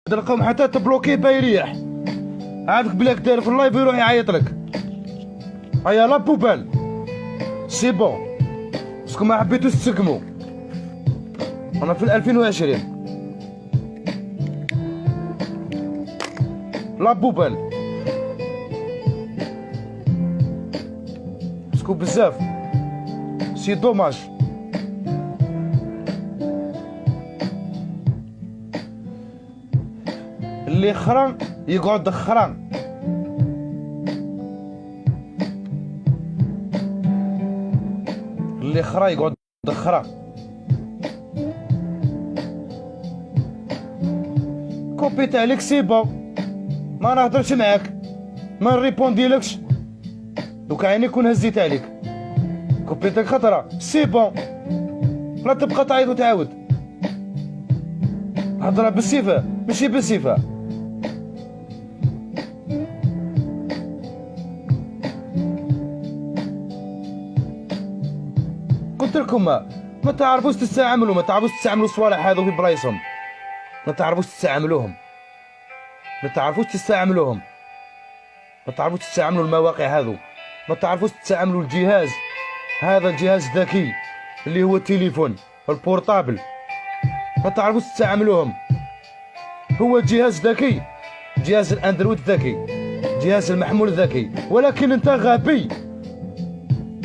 تلقاهم حتى تبلوكيه بايريح، عارفك بلاك داير في اللايف يروح يعيط لك. هيا لا بوبال سي بون، باسكو ما حبيتوش تسقمو. انا في 2020 لا بوبال، باسكو بزاف سي دوماج. اللي خرا يقعد خرا. اللي خرا يقعد خرا. كوبي تاعك سي بون، ما نهضرش معاك، ما نريبونديلكش، دوكا عيني كون هزيت عليك. كوبيتك خطره سي بون، لا تبقى تعيط وتعاود. هضرها بالصفه ماشي بالصفه. قلت لكم ما تعرفوش تستعملوا، ما تعرفوش تستعملوا الصوالح هذو في بلايصهم، ما تعرفوش تستعملوهم، ما تعرفوش تستعملوهم، ما تعرفوش تستعملوا المواقع هذو، ما تعرفوش تستعملوا الجهاز هذا، الجهاز الذكي اللي هو التليفون البورطابل، ما تعرفوش تستعملوهم. هو جهاز ذكي، جهاز الاندرويد ذكي، جهاز المحمول ذكي، ولكن انت غبي.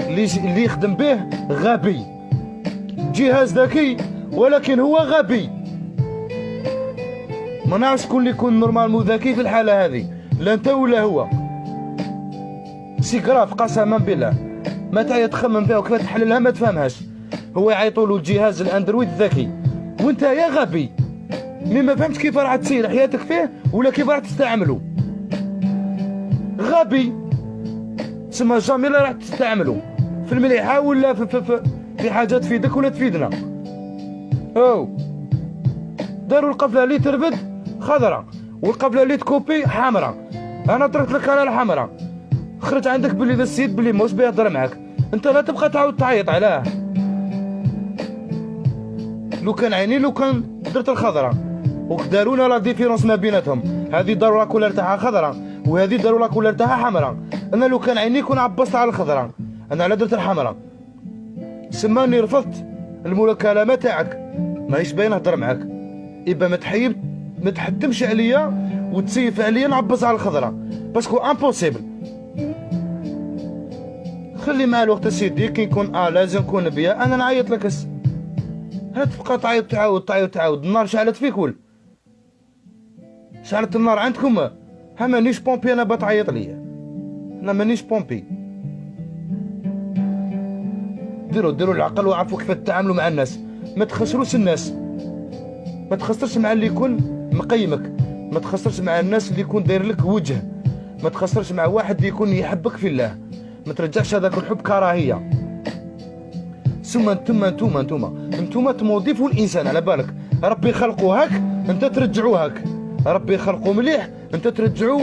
اللي يخدم به غبي. جهاز ذكي ولكن هو غبي. ما نعرفش شكون اللي يكون نورمال مو ذكي في الحاله هذه، لا انت ولا هو. سي كراف قسما بالله، ما تعيا تخمم فيها وكيف تحللها ما تفهمهاش. هو يعيطوا له الجهاز الاندرويد الذكي وانت يا غبي ما فهمتش كيف راح تسير حياتك فيه ولا كيف راح تستعمله. غبي تسمى جامي لا راح تستعمله في المليحه ولا في حاجه تفيدك ولا تفيدنا. او داروا القفله اللي تربد خضراء والقفله اللي تكوبي حمراء. انا تركت لك على الحمراء، خرج عندك بلي ذا السيد بلي موش بيهضر معاك، انت لا تبقى تعاود تعيط علاه. لو كان عيني لو كان درت الخضراء ودارونا لا ديفيرونس ما بيناتهم، هذه داروا لا كولر تاعها خضراء وهذه داروا لا كولر تاعها حمراء. انا لو كان عيني كون عبصت على الخضراء، انا على درت الحمراء. سماني رفضت المكالمه تاعك، ماهيش باين نهضر معاك. يبا ما تحتمش عليا وتسيف عليا نعبص على الخضراء باسكو امبوسيبل. خلي مع الوقت سيدي كي نكون لازم نكون بيا انا نعيط لك. هل تبقى تعيط تعاود النار شعلت فيك ول شعلت النار عندكم؟ ها مانيش بومبي انا بتعيط ليا، انا مانيش بومبي. ديروا العقل وعرفوا كيف تتعاملوا مع الناس، ما تخسروش الناس، ما تخسرش مع اللي يكون مقيمك، ما تخسرش مع الناس اللي يكون داير لك وجه، ما تخسرش مع واحد اللي يكون يحبك في الله، ما ترجعش هذاك الحب كراهيه. ثم انتم تموظفوا الانسان على بالك. ربي خلقوا هاك انت ترجعوه هاك، ربي خلقوا مليح انت ترجعوه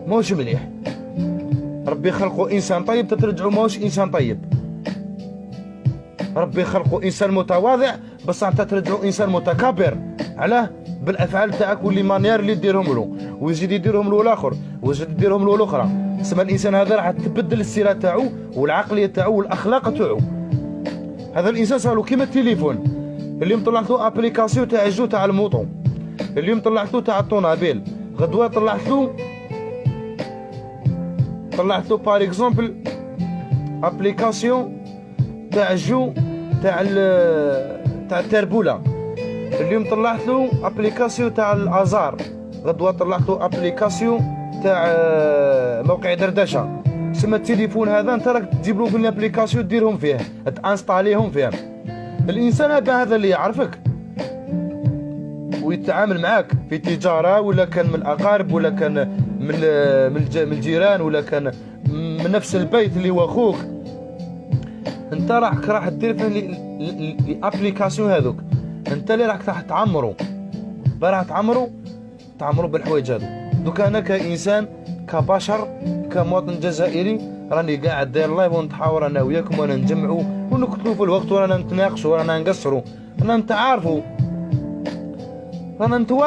موش مليح. ربي خلقوا انسان طيب ترجعوا موش انسان طيب. ربي خلقوا انسان متواضع بس انت ترجعوا انسان متكبر. علاه؟ بالافعال تاعك واللي مانيير اللي ديرهم له ويزيد يديرهم له الاخر ويزيد يديرهم له الاخرى. سما الانسان هذا راح تبدل السيره تاعو والعقليه تاعو والاخلاق تاعو. هذا الانسان صاروا كيما التليفون. اليوم طلعت له ابليكاسيون تاع الجو تاع الموطو، اليوم طلعت له تاع الطونابيل، غدوه طلعت له بار اكزومبل ابليكاسيون تاع الجو تاع التربوله. اليوم طلعت له ابليكاسيون تاع الازار، غدوه طلعت له ابليكاسيون تاع موقع دردشه. سما التليفون هذا انت راك تجيب له في الابليكاسيون ديرهم فيه تانستاليهم فيه. الانسان هذا اللي يعرفك ويتعامل معاك في تجاره ولا كان من الاقارب ولا كان من الجيران ولا كان من نفس البيت اللي هو اخوك، انت راح دير فيه الابليكاسيون هذوك، انت اللي راح تعمروا بالحوايج هذو. دوك انا كانسان كبشر كمواطن جزائري راني قاعد داير لايف ونتحاور انا وياكم وانا نجمعوا ونكتبوا في الوقت ورانا نتناقشوا ورانا نقصروا. انا انت عارفوا رانا نتواصلوا.